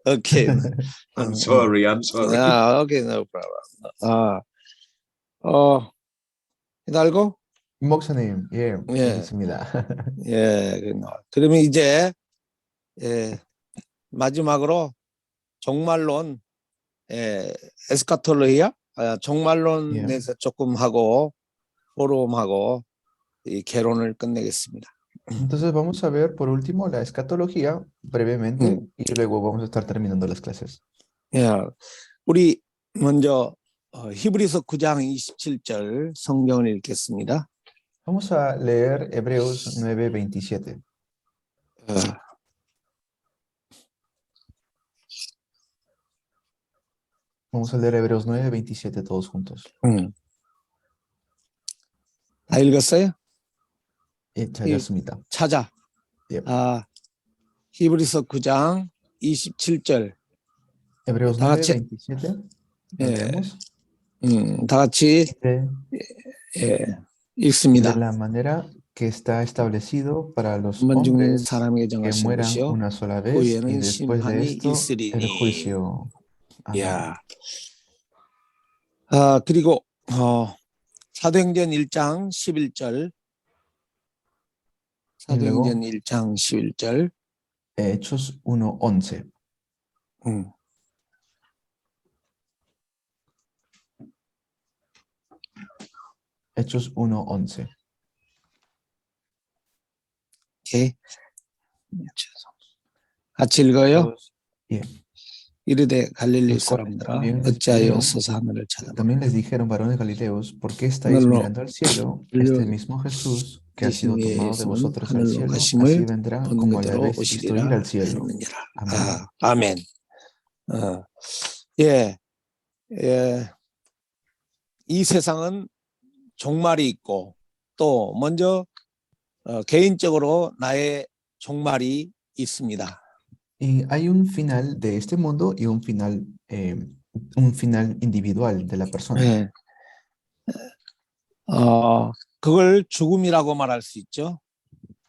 Okay. I'm sorry. Okay, no problem. Hidalgo? 목사님, 예, 예. 알겠습니다. 예, 그러면 이제 마지막으로 종말론, 에스카톨로기야, 종말론에서 조금 하고 포럼하고 이 개론을 끝내겠습니다. Entonces vamos a ver por último la escatología brevemente y luego vamos a estar terminando las clases. 예, 우리 먼저 히브리서 9장 27절 성경을 읽겠습니다. Vamos a leer Hebreos 9:27. Vamos a leer Hebreos 9:27 todos juntos. 다 읽었어요? 예, 찾았습니다. 찾아. 예. 히브리서 9장 27절. Hebreos 9:27. 예. 다 같이 읽습니다. De la manera que está establecido para los 죽는 hombres 사람에게 que 정하신 mueran 것이요 una sola vez y 후에는 después de 심판이 esto el 있으리니. juicio. Amén. 야. 그리고 사도행전 1장 11절. 사도행전 1장 11절. Hechos 1:11. Hechos 1:11. 오케이. 같이 읽어요. 예. 이르되 갈릴리 사람들아 어찌하여 서서 하늘을 쳐다보나. También les dijeron, varones galileos, ¿por qué estáis mirando al cielo? Este mismo Jesús que ha sido tomado de vosotros al cielo, así vendrá como le habéis visto ir al cielo. Amén. 아멘. 이 세상은 종말이 있고 또 먼저 개인적으로 나의 종말이 있습니다. Y hay un final de este mundo y un final individual de la persona. 그걸 죽음이라고 말할 수 있죠.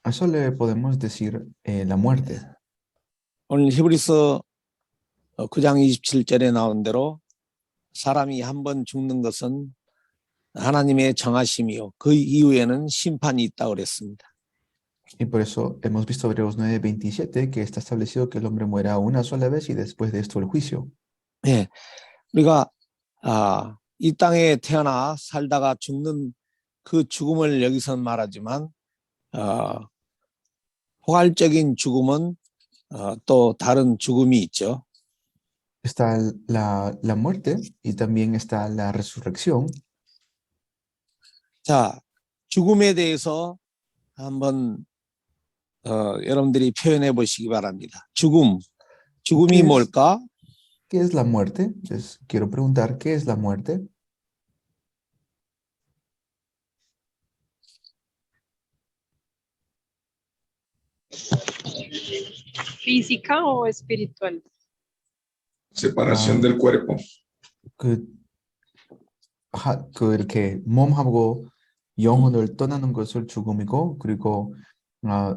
A eso le podemos decir la muerte. 오늘 히브리서 9장 27절에 나온 대로 사람이 한번 죽는 것은 하나님의 정하심이요 그 이후에는 심판이 있다고 그랬습니다. Y por eso hemos visto Hebreos 9:27 que está establecido que el hombre muera una sola vez y después de esto el juicio. 예, 우리가 이 땅에 태어나 살다가 죽는 그 죽음을 여기서 말하지만 포괄적인 죽음은 또 다른 죽음이 있죠. Está la muerte y también está la resurrección. 자, 죽음에 대해서 한번 여러분들이 표현해 보시기 바랍니다. 죽음이 뭘까? ¿Qué es la muerte? Les quiero preguntar, ¿qué es la muerte? ¿Física o espiritual? Separación del cuerpo. 이렇게 몸하고 영혼을 떠나는 것을 죽음이고, 그리고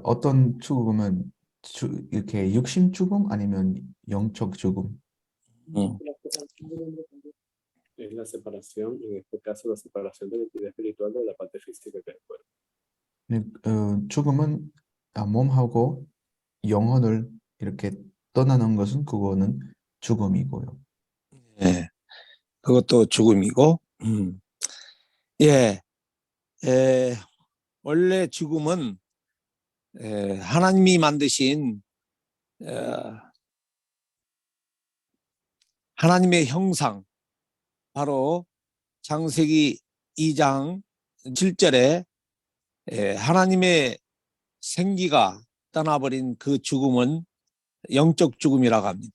어떤 죽음은 이렇게 육신 죽음 아니면 영적 죽음. Es la separación, en este caso la separación de la entidad espiritual de la parte física del cuerpo. 죽음은 몸하고 영혼을 이렇게 떠나는 것은 그거는 죽음이고요. 예, 그것도 죽음이고, 원래 죽음은 하나님이 만드신 하나님의 형상, 바로 창세기 2장 7절에 하나님의 생기가 떠나버린 그 죽음은 영적 죽음이라고 합니다.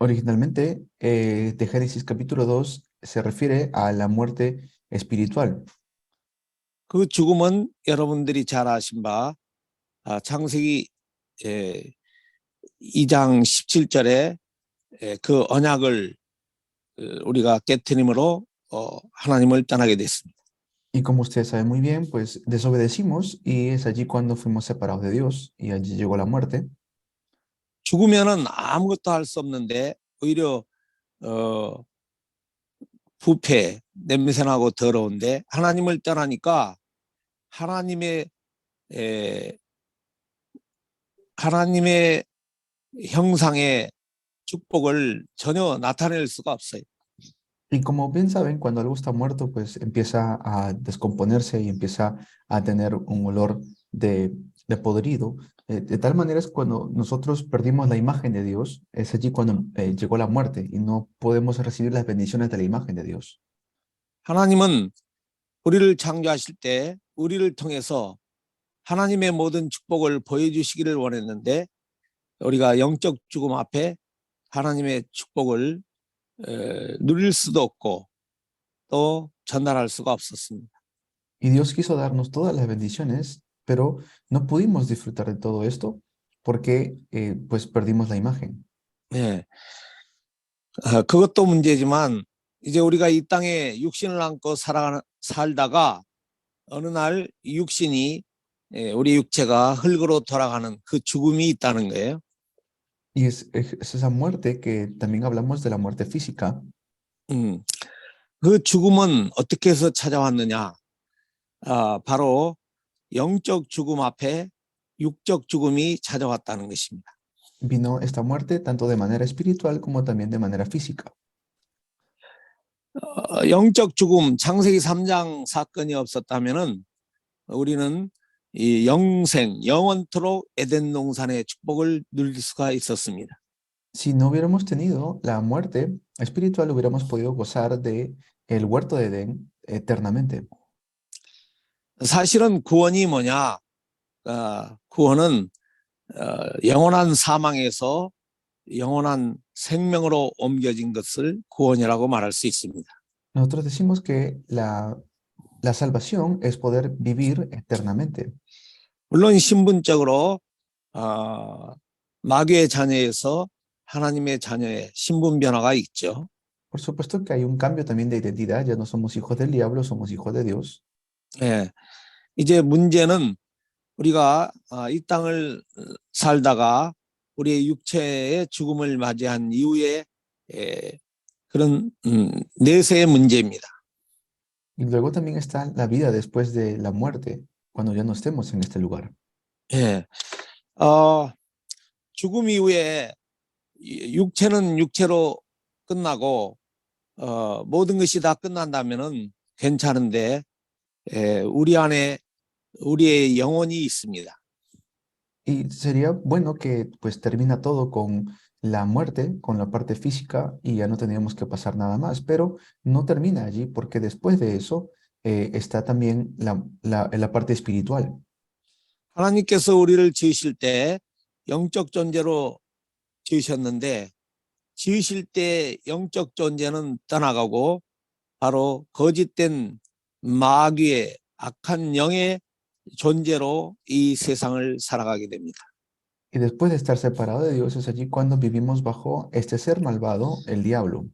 Originalmente, de Génesis capítulo 2 se refiere a la muerte espiritual. 그 죽음은 여러분들이 잘 아신 바 창세기 2장 17절에 그 언약을 우리가 깨트림으로 하나님을 떠나게 됐습니다. Y como ustedes saben muy bien, pues desobedecimos y es allí cuando fuimos separados de Dios y allí llegó la muerte. 죽으면은 아무것도 할 수 없는데 오히려 부패, 냄새나고 더러운데 하나님을 떠나니까 하나님의 형상의 축복을 전혀 나타낼 수가 없어요. Y como bien saben, cuando algo está muerto, pues empieza a descomponerse y empieza a tener un olor de podrido. De tal manera es cuando nosotros perdimos la imagen de Dios, es allí cuando llegó la muerte y no podemos recibir las bendiciones de la imagen de Dios. 하나님은 우리를 창조하실 때 우리를 통해서 하나님의 모든 축복을 보여주시기를 원했는데 우리가 영적 죽음 앞에 하나님의 축복을 누릴 수도 없고 또 전달할 수가 없었습니다. Y Dios quiso darnos todas las bendiciones, pero no pudimos disfrutar de todo esto porque pues perdimos la imagen. 네, 그것도 문제지만 이제 우리가 이 땅에 육신을 안고 살다가 어느 날 육신이 우리 육체가 흙으로 돌아가는 그 죽음이 있다는 거예요. Y es esa muerte que también hablamos de la muerte física. 그 죽음은 어떻게 해서 찾아왔느냐? 바로 영적 죽음 앞에 육적 죽음이 찾아왔다는 것입니다. Vino esta muerte tanto de manera espiritual como también de manera física. 영적 죽음, 창세기 3장 사건이 없었다면은 우리는 이 영생, 영원토록 에덴 동산의 축복을 누릴 수가 있었습니다. Si no hubiéramos tenido la muerte espiritual, hubiéramos podido gozar de el huerto de Edén eternamente. 사실은 구원이 뭐냐? 구원은 영원한 사망에서 영원한 생명으로 옮겨진 것을 구원이라고 말할 수 있습니다. Nosotros decimos que la salvación es poder vivir eternamente. 물론 신분적으로 마귀의 자녀에서 하나님의 자녀의 신분 변화가 있죠. Por supuesto que hay un cambio también de identidad. Ya no somos hijos del diablo, somos hijos de Dios. 예, 이제 문제는 우리가 이 땅을 살다가 우리의 육체의 죽음을 맞이한 이후에 그런 내세의 문제입니다. Y luego también está la vida después de la muerte, cuando ya no estemos en este lugar. 예, 죽음 이후에 육체는 육체로 끝나고 모든 것이 다 끝난다면은 괜찮은데 우리 안에 우리의 영혼이 있습니다. Y sería bueno que pues termina todo con la muerte, con la parte física y ya no tendríamos que pasar nada más, pero no termina allí porque después de eso está también la parte espiritual. 하나님께서 우리를 지으실 때 영적 존재로 지으셨는데 지으실 때 영적 존재는 떠나가고 바로 거짓된 마귀의 악한 영의 존재로 이 세상을 살아가게 됩니다. Y después de estar separado de Dios es allí cuando vivimos bajo este ser malvado, el diablo.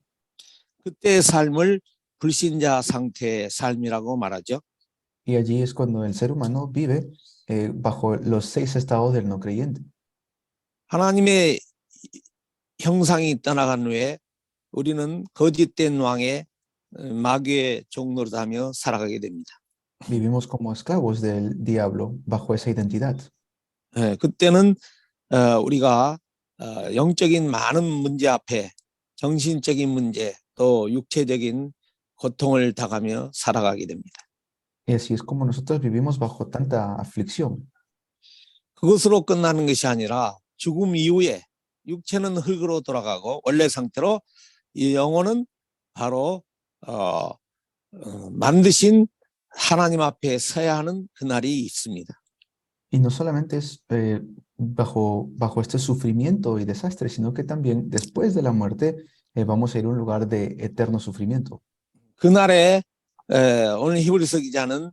그때의 삶을 불신자 상태의 삶이라고 말하죠. Y allí es cuando el ser humano vive bajo los 6 estados del no creyente. 하나님의 형상이 떠나간 후에 우리는 거짓된 왕의 마귀의 종노릇하며 살아가게 됩니다. Vivimos como esclavos del diablo bajo esa identidad. 그때는 우리가 영적인 많은 문제 앞에 정신적인 문제 또 육체적인 고통을 당하며 살아가게 됩니다. Y así es como nosotros vivimos bajo tanta aflicción. 그것으로 끝나는 것이 아니라 죽음 이후에 육체는 흙으로 돌아가고 원래 상태로 이 영혼은 바로 만드신 하나님 앞에 서야 하는 그날이 있습니다. Y no solamente es bajo este sufrimiento y desastre, sino que también después de la muerte vamos a ir a un lugar de eterno sufrimiento. 그날에 오늘 히브리서 기자는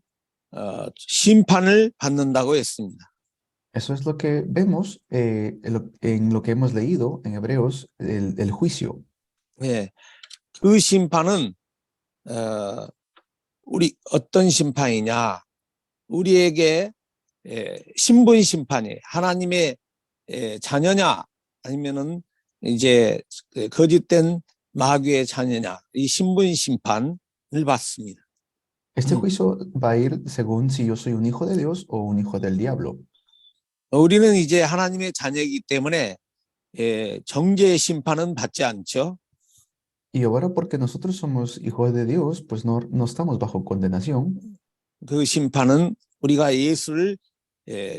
심판을 받는다고 했습니다. Eso es lo que vemos en lo que hemos leído en Hebreos, el juicio. 예, 그 심판은 우리 어떤 심판이냐? 우리에게 신분 심판이 하나님의 자녀냐 아니면은 이제 거짓된 마귀의 자녀냐, 이 신분 심판을 받습니다. Este juicio va a ir según si yo soy un hijo de Dios o un hijo del diablo. 우리는 이제 하나님의 자녀이기 때문에 정죄의 심판은 받지 않죠. Y ahora porque nosotros somos hijos de Dios, pues no estamos bajo condenación. 그 심판은 우리가 예수를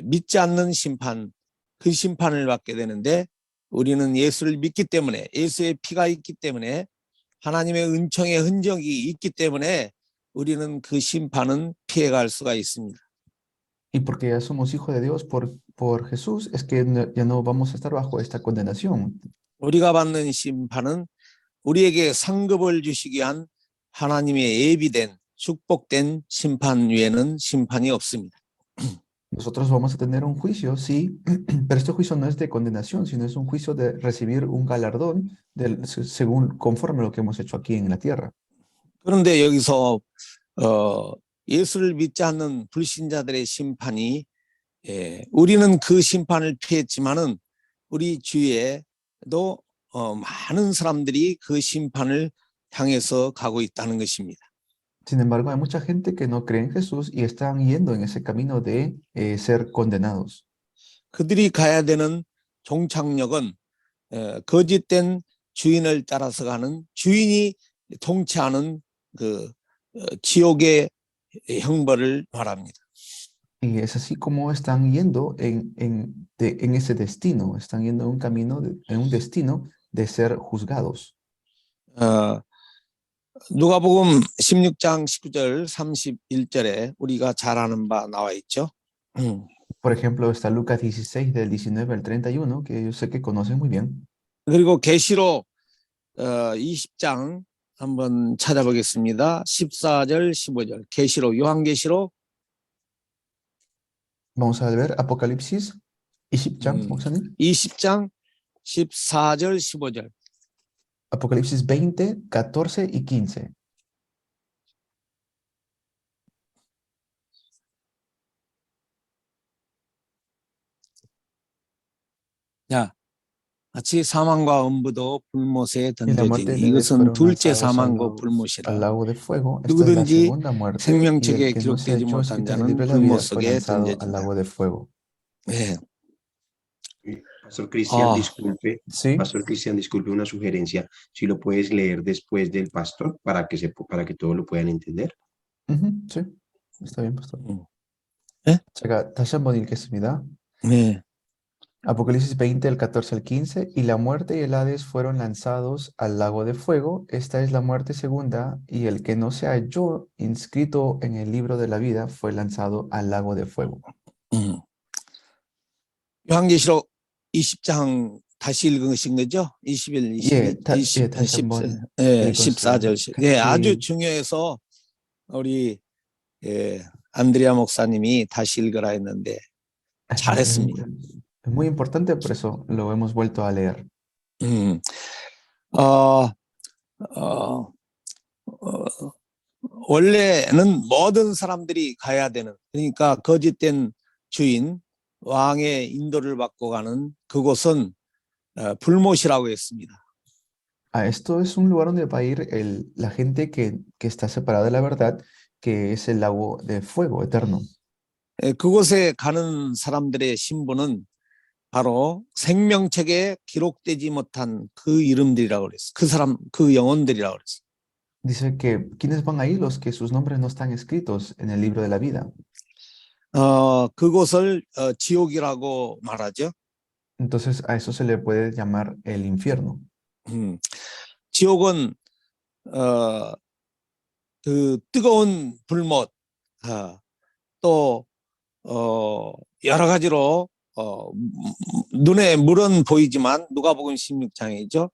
믿지 않는 심판, 그 심판을 받게 되는데 우리는 예수를 믿기 때문에 예수의 피가 있기 때문에 하나님의 은총의 흔적이 있기 때문에 우리는 그 심판은 피해갈 수가 있습니다. Y porque ya somos hijos de Dios por Jesús, es que ya no vamos a estar bajo esta condenación. 우리가 받는 심판은 우리에게 상급을 주시기 위한 하나님의 예비된 축복된 심판 외에는 심판이 없습니다. Nosotros vamos a tener un juicio, sí, pero este juicio no es de condenación, sino es un juicio de recibir un galardón según conforme a lo que hemos hecho aquí en la tierra. 그런데 여기서 예수를 믿지 않는 불신자들의 심판이 우리는 그 심판을 피했지만은 우리 주위에도 많은 사람들이 그 심판을 향해서 가고 있다는 것입니다. Sin embargo, hay mucha gente que no cree en Jesús y están yendo en ese camino de ser condenados. 그들이 가야 되는 종착역은 거짓된 주인을 따라서 가는 주인이 통치하는 그 지옥의 형벌을 말합니다. Y es así como están yendo en ese destino, están yendo en un camino, en un destino de ser juzgados. 누가복음 16장 19절 31절에 우리가 잘 아는 바 나와 있죠. Por ejemplo, está Lucas 16 del 19 al 31, que yo sé que conocen muy bien. 그리고 계시록 20장 한번 찾아보겠습니다. 14절 15절 계시록 요한계시록 Vamos a ver Apocalipsis 20장, 목사님. 20장 14절 15절 Apocalipsis 20, 14 y 15. 자, 같이 사망과 음부도 불못에 Y la muerte 던져지니 y el Hades 이것은 fueron 둘째 lanzados 사망과 al 불못이라. lago de fuego. Esta es la 누구든지 segunda muerte. Y 생명책에 el que no se 기록되지 halló 못한 escrito en el 자는 libro de la vida 불못 fue 속에 lanzado al 던져진다. lago de fuego. 네. Pastor Cristian, Ah, disculpe. Sí. Pastor Cristian, disculpe una sugerencia. Si lo puedes leer después del pastor para que todos lo puedan entender. Sí. Está bien, pastor. ¿Eh? 제가 다시 한번 읽겠습니다. 네. Apocalipsis 20, el 14 al 15. Y la muerte y el Hades fueron lanzados al lago de fuego. Esta es la muerte segunda. Y el que no se halló inscrito en el libro de la vida fue lanzado al lago de fuego. 요한계시록 20장 다시 읽으신 거죠? 21, 22, 예, 20, 다시 한번 14절. 예, 같이 아주 중요해서 우리 안드레아 목사님이 다시 읽으라 했는데 잘했습니다. Es muy importante, por eso lo hemos vuelto a leer. 원래는 모든 사람들이 가야 되는, 그러니까 거짓된 주인, 왕의 인도를 받고 가는 그곳은 불못이라고 했습니다. Esto es un lugar donde va a ir la gente que está separada de la verdad, que es el lago de fuego eterno. 그곳에 가는 사람들의 신분은 바로 생명책에 기록되지 못한 그 이름들이라고 그랬어. 그 사람, 그 영혼들이라고 그랬어. Dice que ¿quiénes van ahí? Los que sus nombres no están escritos en el libro de la vida. 그곳을 지옥이라고 말하죠. Entonces a eso se le puede llamar el infierno. 지옥은 그 뜨거운 불못, 또 여러 가지로 눈에 물은 보이지만 누가복음 16장이죠.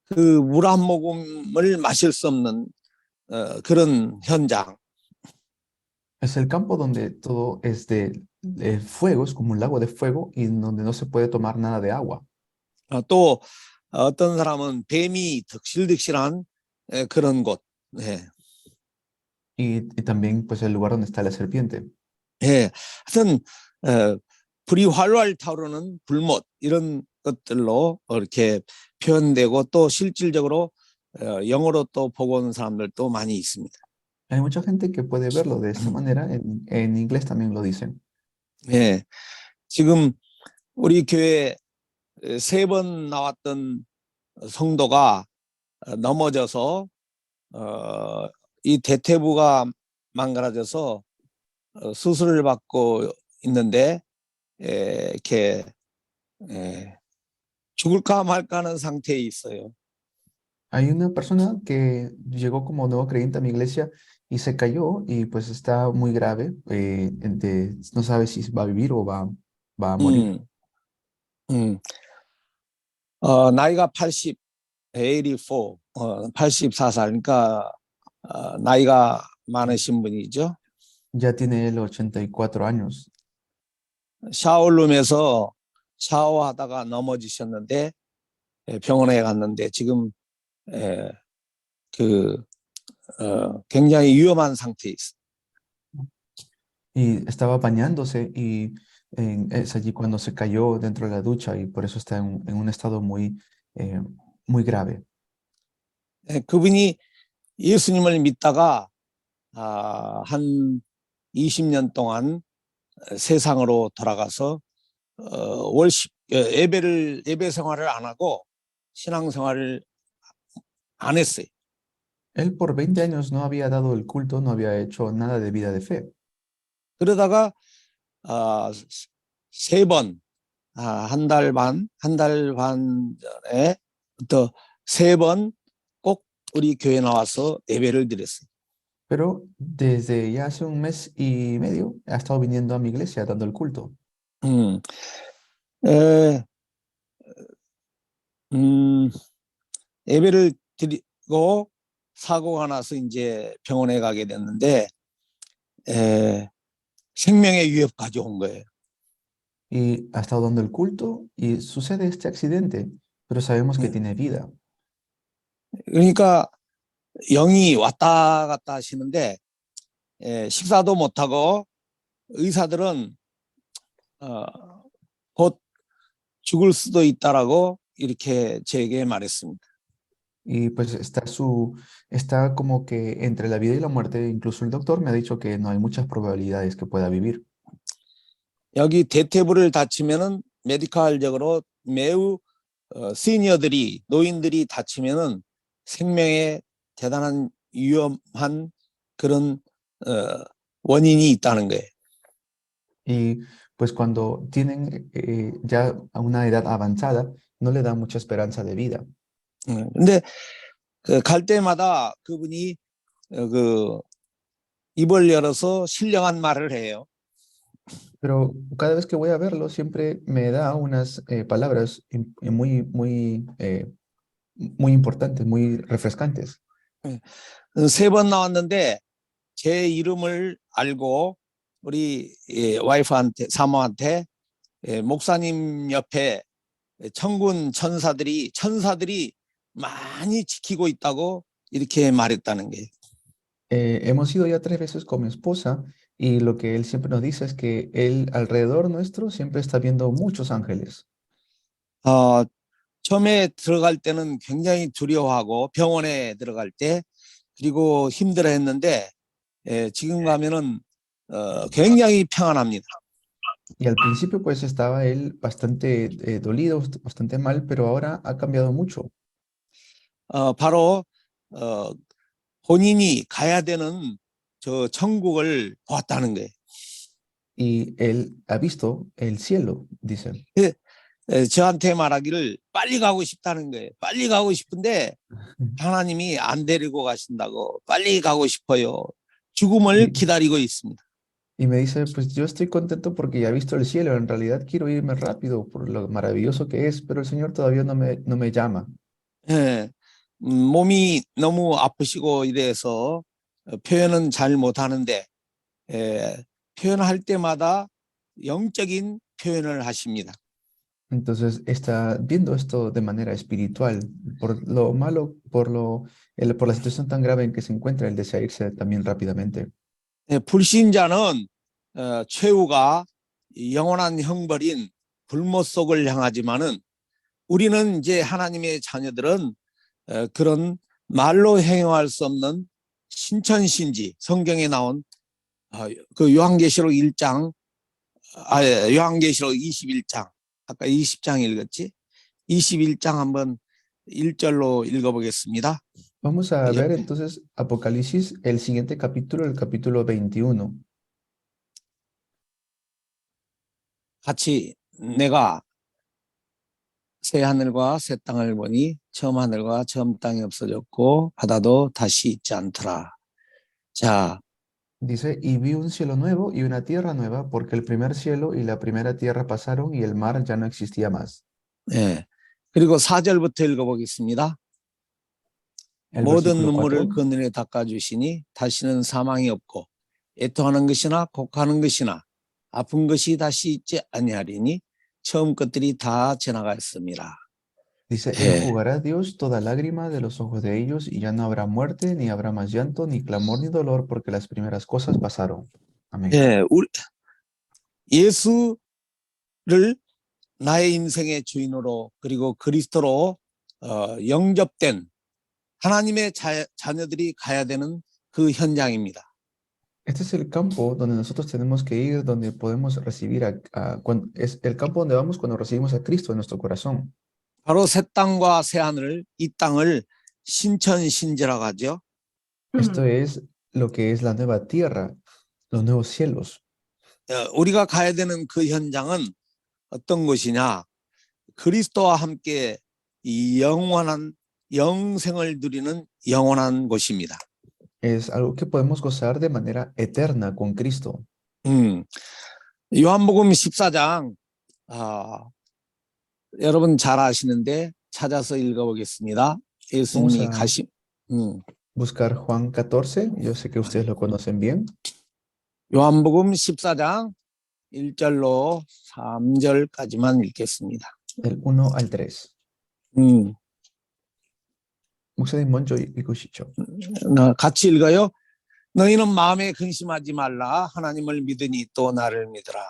그 물 한 모금을 마실 수 없는 그런 현장. Es el campo donde todo es de fuego, es como un lago de fuego y donde no se puede tomar nada de agua. 또 어떤 사람은 뱀이 득실득실한 그런 곳. 네. Y también pues el lugar donde está la serpiente. 예, 하여튼 불이 활활 타오르는 불못 이런 것들로 이렇게 표현되고 또 실질적으로 영어로 또 보고 오는 사람들도 많이 있습니다. Hay mucha gente que puede verlo de esta manera, en inglés también lo dicen. 예, 지금 우리 교회 3번 나왔던 성도가 넘어져서 이 대퇴부가 망가져서 수술을 받고 있는데 이렇게 죽을까 말까 하는 상태에 있어요. Hay una persona que llegó como nuevo creyente a mi iglesia y se cayó y pues está muy grave, no sabe si va a vivir o va a morir. 나이가 84, 84살, 그러니까 나이가 많으신 분이죠. Ya tiene él 84 años. 샤워룸에서 샤워하다가 넘어지셨는데 병원에 갔는데 지금 굉장히 위험한 상태에 있어요. Y estaba bañándose y es allí cuando se cayó dentro de la ducha y por eso está en un estado muy grave. 그분이 예수님을 믿다가 한 20년 동안 세상으로 돌아가서 예배 생활을 안 하고 신앙 생활을 안 했어요. Él por 20 años no había dado el culto, no había hecho nada de vida de fe. 그러다가 3번, 한 달 반 전에 또 3번 꼭 우리 교회 나와서 예배를 드렸어요. Pero desde ya hace un mes y medio ha estado viniendo a mi iglesia dando el culto. 예배를 드리고 사고가 나서 이제 병원에 가게 됐는데 생명의 위협까지 온 거예요. Y ha estado dando el culto y sucede este accidente, pero sabemos que tiene vida. 그러니까 영이 왔다 갔다 하시는데 식사도 못하고 의사들은 곧 죽을 수도 있다라고 이렇게 제게 말했습니다. Y pues está como que entre la vida y la muerte, incluso el doctor me ha dicho que no hay muchas probabilidades que pueda vivir. 여기 대퇴부를 다치면은 메디컬적으로 매우 시니어들이 노인들이 다치면은 생명에 대단한 위험한 그런 원인이 있다는 거예요. Y pues cuando tienen ya a una edad avanzada, no le da mucha esperanza de vida. 근데 갈 때마다 그분이 입을 열어서 신령한 말을 해요. Pero cada vez que voy a verlo, siempre me da unas palabras muy importantes, muy refrescantes. 3번 나왔는데 제 이름을 알고 우리 와이프한테 사모한테 목사님 옆에 천사들이 많이 지키고 있다고 이렇게 말했다는 게. Hemos ido ya 3 veces con mi esposa y lo que él siempre nos dice es que él alrededor nuestro siempre está viendo muchos ángeles. 처음에 들어갈 때는 굉장히 두려워하고 병원에 들어갈 때 그리고 힘들어했는데 지금 가면은 굉장히 평안합니다. Y al principio pues estaba él bastante dolido, bastante mal, pero ahora ha cambiado mucho. 바로 본인이 가야 되는 저 천국을 보았다는 거예요. Y él ha visto el cielo, dice. 저한테 말하기를 빨리 가고 싶다는 거예요. 빨리 가고 싶은데 하나님이 안 데리고 가신다고 빨리 가고 싶어요. 죽음을 기다리고 있습니다. Y me dice, pues yo estoy contento porque ya he visto el cielo, en realidad quiero irme rápido por lo maravilloso que es, pero el Señor todavía no me llama. 몸이 너무 아프시고 이래서 표현은 잘 못하는데 표현할 때마다 영적인 표현을 하십니다. Entonces está viendo esto de manera espiritual, por lo malo, por la situación tan grave en que se encuentra, él desea irse también rápidamente. 불신자는 최후가 영원한 형벌인 불못 속을 향하지만은 우리는 이제 하나님의 자녀들은 그런 말로 행용할 수 없는 신천신지 성경에 나온 그 요한계시록 1장, 요한계시록 21장, 아까 20장 읽었지? 21장 한번 1절로 읽어보겠습니다. Vamos a Ya. ver entonces Apocalipsis, el siguiente capítulo, el capítulo 21. 같이 내가 새 하늘과 새 땅을 보니 처음 하늘과 처음 땅이 없어졌고 바다도 다시 있지 않더라. 자, Dice, y vi un cielo nuevo y una tierra nueva, porque el primer cielo y la primera tierra pasaron y el mar ya no existía más. 예. 그리고 4절부터 읽어보겠습니다. El 모든 versículo 눈물을 4. 그 눈에 닦아주시니 다시는 사망이 없고 애통하는 것이나 곡하는 것이나 아픈 것이 다시 있지 아니하리니 처음 것들이 다 지나갔습니다. Dice, 예. enjugará Dios toda lágrima de los ojos de ellos y ya no habrá muerte, ni habrá más llanto, ni clamor, ni dolor, porque las primeras cosas pasaron. Amén. 예, 예수를 나의 인생의 주인으로 그리고 그리스도로 영접된 하나님의 자녀들이 가야 되는 그 현장입니다. Este es el campo donde nosotros tenemos que ir, donde podemos recibir, es el campo donde vamos cuando recibimos a Cristo en nuestro corazón. 바로 새 땅과 새 하늘, 이 땅을 신천신지라고 하죠. Esto es lo que es la nueva tierra, los nuevos cielos. 우리가 가야 되는 그 현장은 어떤 곳이냐? 그리스도와 함께 이 영원한 영생을 누리는 영원한 곳입니다. Es algo que podemos gozar de manera eterna con Cristo. 요한복음 14장 여러분 잘 아시는데 찾아서 읽어보겠습니다. 예수님이 가심. Buscar Juan 14, yo sé que ustedes lo conocen bien. 요한복음 14장 1절로 3절까지만 읽겠습니다. Del 1 al 3. 목사님 먼저 읽으시죠. 같이 읽어요. 너희는 마음에 근심하지 말라. 하나님을 믿으니 또 나를 믿으라.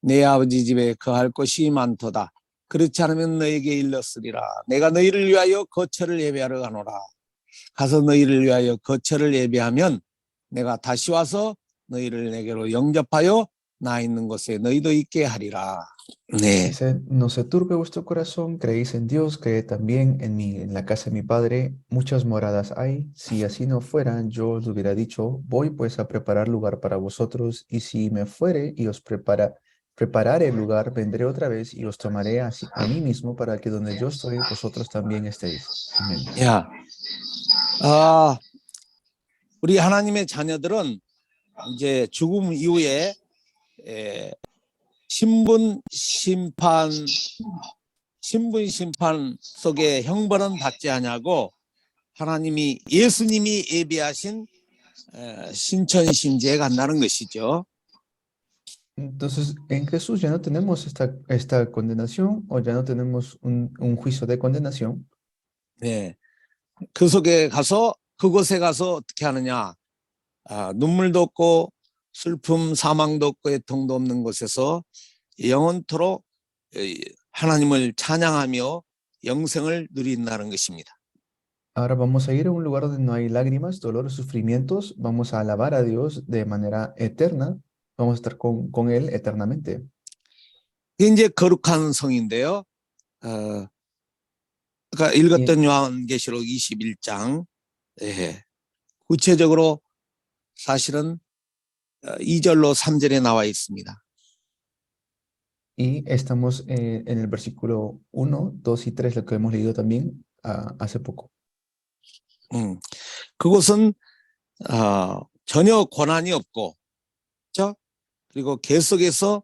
내 아버지 집에 거할 곳이 많도다. 그렇지 않으면 너에게 일렀으리라. 내가 너희를 위하여 거처를 예배하러 가노라. 가서 너희를 위하여 거처를 예배하면 내가 다시 와서 너희를 내게로 영접하여 나 있는 곳에 너희도 있게 하리라. 네. Dice, no se turbe vuestro corazón, creéis en Dios, creed también en mí. En la casa de mi Padre muchas moradas hay. Si así no fuera, yo os hubiera dicho, voy pues a preparar lugar para vosotros, y si me fuere y os prepararé el lugar, vendré otra vez y os tomaré a mí mismo, para que donde yo estoy, vosotros también estéis. Amén. 야, 우리 하나님의 자녀들은 이제 죽음 이후에 신분 심판 속에 형벌은 받지 않냐고 하나님이 예수님이 예비하신 신천신지에 간다는 것이죠. Entonces, en Jesús ya no tenemos esta condenación, o ya no tenemos un juicio de condenación. 네, 그 속에 가서 그곳에 가서 어떻게 하느냐? 눈물도 없고 슬픔, 사망도 없고 애통도 없는 곳에서 영원토록 하나님을 찬양하며 영생을 누린다는 것입니다. Ahora vamos a ir a un lugar donde no hay lágrimas, dolores, sufrimientos. Vamos a alabar a Dios de manera eterna. Vamos a estar con Él eternamente. 이게 이제 거룩한 성인데요. 그러니까 읽었던 요한계시록 21장 구체적으로 사실은 2절로 3절에 나와 있습니다. Y estamos en el versículo 1, 2 y 3, lo que hemos leído también hace poco. 그곳은 전혀 고난이 없고, 그렇죠? 그리고 계속해서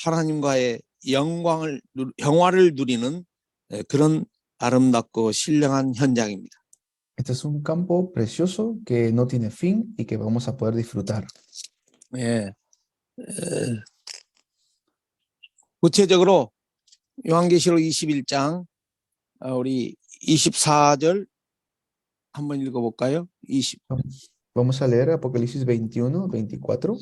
하나님과의 영화를 누리는 그런 아름답고 신령한 현장입니다. Este es un campo precioso que no tiene fin y que vamos a poder disfrutar. 예. 구체적으로 요한계시록 21장 우리 24절 한번 읽어볼까요? Vamos a leer Apocalipsis 21, 24.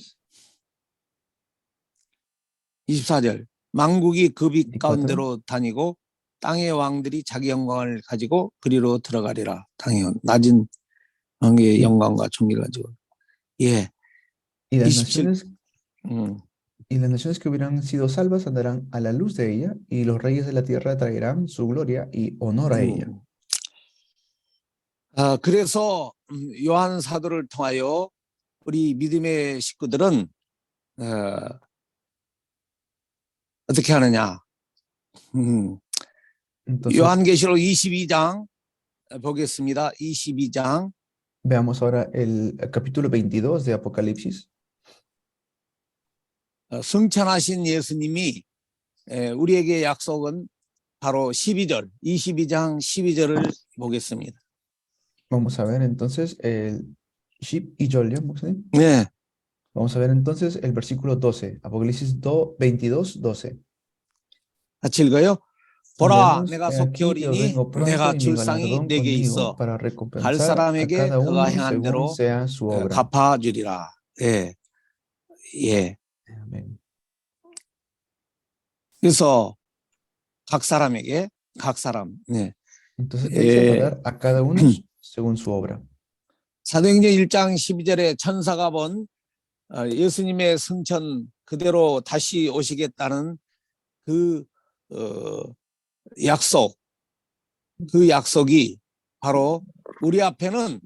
24절. 만국이 그 빛 가운데로 다니고 땅의 왕들이 자기 영광을 가지고 그리로 들어가리라. 땅의 낮은 왕의 영광과 존귀를 가지고. 예. Y las 27. naciones, y las naciones que hubieran sido salvas andarán a la luz de ella, y los reyes de la tierra traerán su gloria y honor a ella. 그래서 요한 사도를 통하여 우리 믿음의 식구들은 어떻게 하느냐? Entonces, 요한계시록 22장 보겠습니다. 22장. veamos ahora el capítulo 22 de Apocalipsis. 승천하신 예수님이 우리에게 약속은 바로 12절, 22장 12절을 보겠습니다. Vamos a ver entonces el Ship y Joliam. 네, Vamos a ver entonces el versículo 12, Apocalipsis 22, 12. 같이 읽어요. 보라, Leemos, 내가 "He 속히 aquí yo 오리니 vengo pronto 내가 y mi 줄 상이 galardón 내게 conmigo 있어 para 갈 recompensar a 사람에게 cada 그가 uno 행한 según 대로 sea su obra." 갚아주리라. 예, 예. Amén. 그래서 각 사람에게 각 사람. 네. Entonces dice, va a Eh, dar a cada uno según su obra. 사도행전 1장 12절에 천사가 본 예수님의 승천 그대로 다시 오시겠다는 그 약속, 그 약속이 바로 우리 앞에는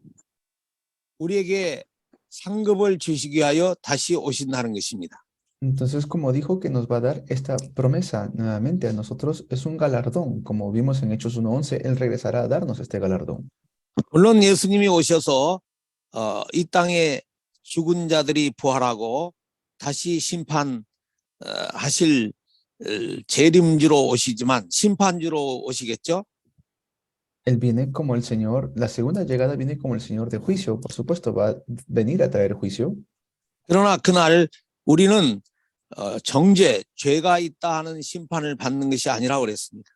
우리에게 상급을 주시기 위하여 다시 오신다는 것입니다. Entonces, como dijo que nos va a dar esta promesa nuevamente a nosotros, es un galardón. Como vimos en Hechos 1:11, Él regresará a darnos este galardón. 물론 예수님이 오셔서 이 땅에 죽은 자들이 부활하고 다시 심판하실 재림주로 오시지만 심판주로 오시겠죠. Él viene como el Señor, la segunda llegada viene como el Señor de juicio. Por supuesto, va a venir a traer juicio. 그러나 그날 우리는 정죄, 죄가 있다 하는 심판을 받는 것이 아니라고 그랬습니다.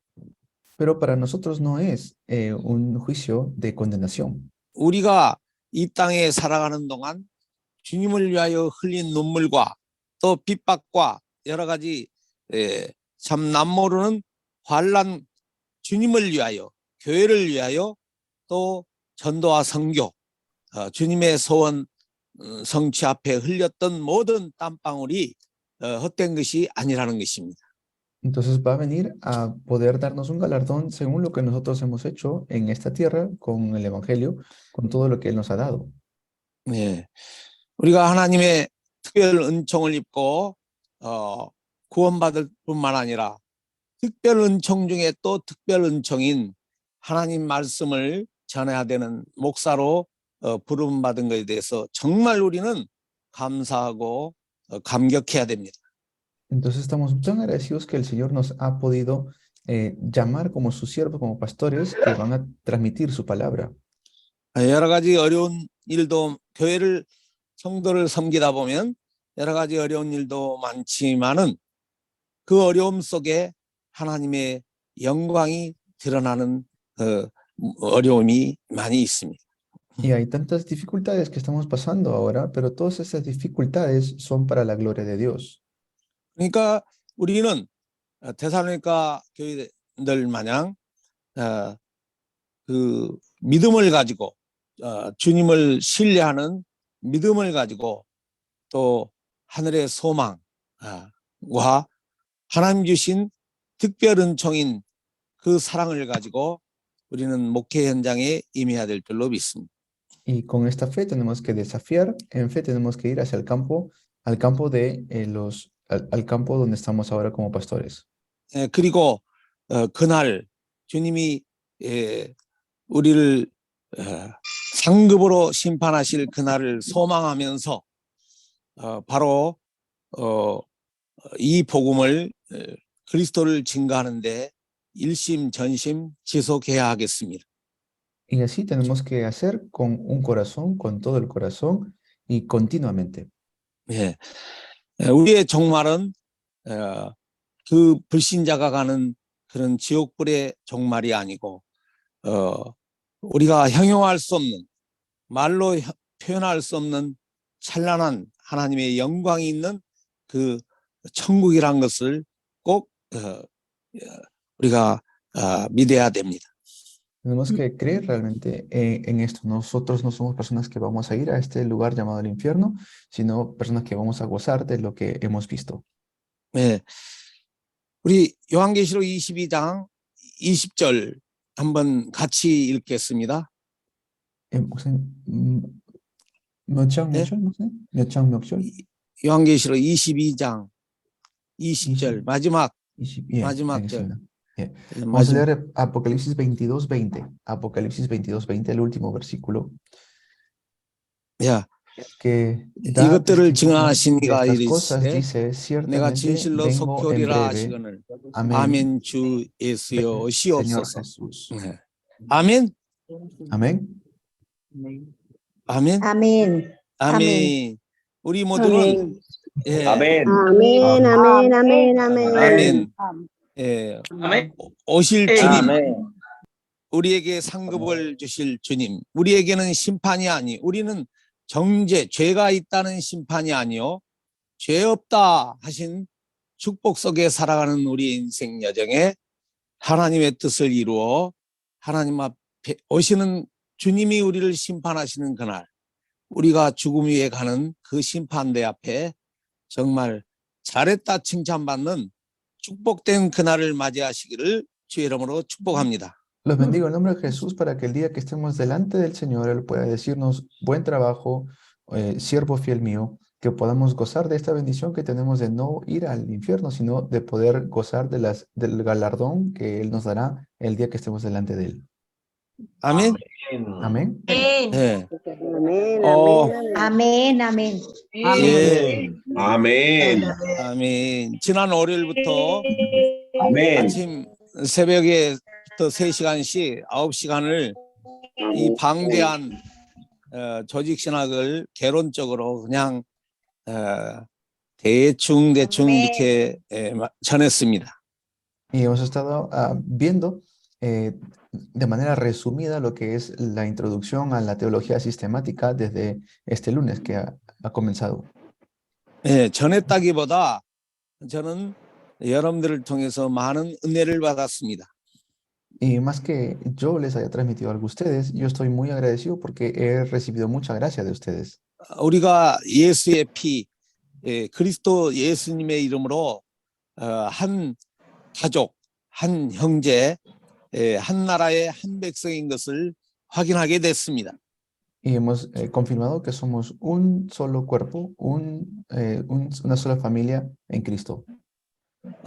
Pero para nosotros no es un juicio de condenación. 우리가 이 땅에 살아가는 동안 주님을 위하여 흘린 눈물과 또 핍박과 여러 가지 참 남모르는 환난, 주님을 위하여, 교회를 위하여 또 전도와 선교, 주님의 소원 성취 앞에 흘렸던 모든 땀방울이 헛된 것이 아니라는 것입니다. Entonces va a venir a poder darnos un galardón según lo que nosotros hemos hecho en esta tierra con el Evangelio, con todo lo que Él nos ha dado. 네, 우리가 하나님의 특별 은총을 입고 구원받을 뿐만 아니라 특별 은총 중에 또 특별 은총인 하나님 말씀을 전해야 되는 목사로 부름받은 것에 대해서 정말 우리는 감사하고 감격해야 됩니다. Entonces estamos tan agradecidos que el Señor nos ha podido llamar como sus siervos, como pastores que van a transmitir su palabra. 여러 가지 어려운 일도 교회를 성도를 섬기다 보면 여러 가지 어려운 일도 많지만은 그 어려움 속에 하나님의 영광이 드러나는 어려움이 많이 있습니다. Y hay tantas dificultades que estamos pasando ahora, pero todas esas dificultades son para la gloria de Dios. 그러니까 우리는 데살로니가 교회들 마냥 그 믿음을 가지고 주님을 신뢰하는 믿음을 가지고 또 하늘의 소망과 하나님 주신 특별 은총인 그 사랑을 가지고 우리는 목회 현장에 임해야 될 줄로 믿습니다. Y con esta fe tenemos que desafiar, en fe tenemos que ir hacia el campo, al campo al campo donde estamos ahora como pastores. 그리고 그날 주님이 우리를 상급으로 심판하실 그날을 소망하면서 바로 이 복음을 그리스도를 증거하는데 일심 전심 지속해야 하겠습니다. Y así tenemos que hacer con un corazón, con todo el corazón y continuamente. 예, 우리의 종말은 그 불신자가 가는 그런 지옥불의 종말이 아니고 우리가 형용할 수 없는 말로 표현할 수 없는 찬란한 하나님의 영광이 있는 그 천국이란 것을 꼭 우리가 믿어야 됩니다. Tenemos que creer realmente en esto. Nosotros no somos personas que vamos a ir a este lugar llamado el infierno, sino personas que vamos a gozar de lo que hemos visto. 네. 우리 요한계시록 22장 20절 한번 같이 읽겠습니다. 몇 장, 네? 몇 절, 목사님? 몇 장, 몇 절? 요한계시록 22장 20절 마지막 20, 예, 마지막 절. 알겠습니다. 예. 네, Vamos a 마지막. leer Apocalipsis 22:20. Apocalipsis 22:20, el último versículo. 야, Que da 이것들을 testimonio de 증언하시니가 estas cosas, 이르시되 dice, 내가 ciertamente 진실로 vengo en 속결이라 breve. 하시거늘 Amén. 아멘 주 예수여 Ven, Señor 오시옵소서. Jesús. 네. 아멘. Amén. 아멘. 아멘. 아멘. 우리 모두는 예, 아멘. 아멘. 아멘. 아멘. 아멘. 아멘. 예, 아멘. 오실 주님, 아멘. 우리에게 상급을 주실 주님, 우리에게는 심판이 아니, 우리는 정죄, 죄가 있다는 심판이 아니요, 죄 없다 하신 축복 속에 살아가는 우리 인생 여정에 하나님의 뜻을 이루어 하나님 앞에 오시는 주님이 우리를 심판하시는 그날, 우리가 죽음 위에 가는 그 심판대 앞에 정말 잘했다 칭찬받는 축복된 그날을 맞이하시기를 주의 이름으로 축복합니다. Los bendigo en nombre de Jesús para que el día que estemos delante del Señor, Él pueda decirnos, buen trabajo, siervo fiel mío, que podamos gozar de esta bendición que tenemos de no ir al infierno, sino de poder gozar del galardón que Él nos dará el día que estemos delante de Él. 아멘. Amén. 네. 아멘. 어, 아멘. 아멘. 예, Amén. 아멘. 지난 월요일부터 Amén. 아침 새벽에 또 3시간씩 9시간을 이 방대한 조직 신학을 개론적으로 그냥 대충 이렇게 전했습니다. Y hemos estado viendo de manera resumida lo que es la introducción a la teología sistemática desde este lunes que ha comenzado. 예, 전했다기보다 저는 여러분들을 통해서 많은 은혜를 받았습니다. Y más que yo les haya transmitido algo a ustedes, yo estoy muy agradecido porque he recibido mucha gracia de ustedes. 우리가 예수의 피, 그리스도 예수님의 이름으로 한 가족, 한 형제, 한 나라의 한 백성인 것을 확인하게 됐습니다. Y hemos confirmado que somos un solo cuerpo, una sola familia en Cristo.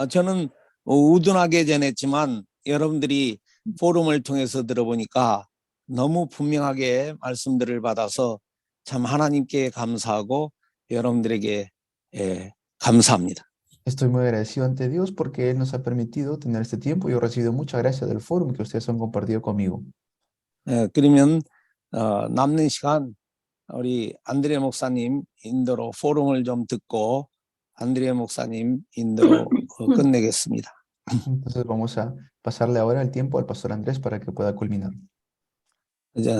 저는 우둔하게 전했지만 여러분들이 포럼을 통해서 들어보니까 너무 분명하게 말씀들을 받아서 참 하나님께 감사하고 여러분들에게 감사합니다. Estoy muy agradecido ante Dios porque Él nos ha permitido tener este tiempo y he recibido mucha gracia del foro que ustedes han compartido conmigo. 그러면 남는 시간 우리 안드레 목사님 인도로 포럼을 좀 듣고 안드레 목사님 인도로 끝내겠습니다. Entonces vamos a pasarle ahora el tiempo al pastor Andrés para que pueda culminar. 이제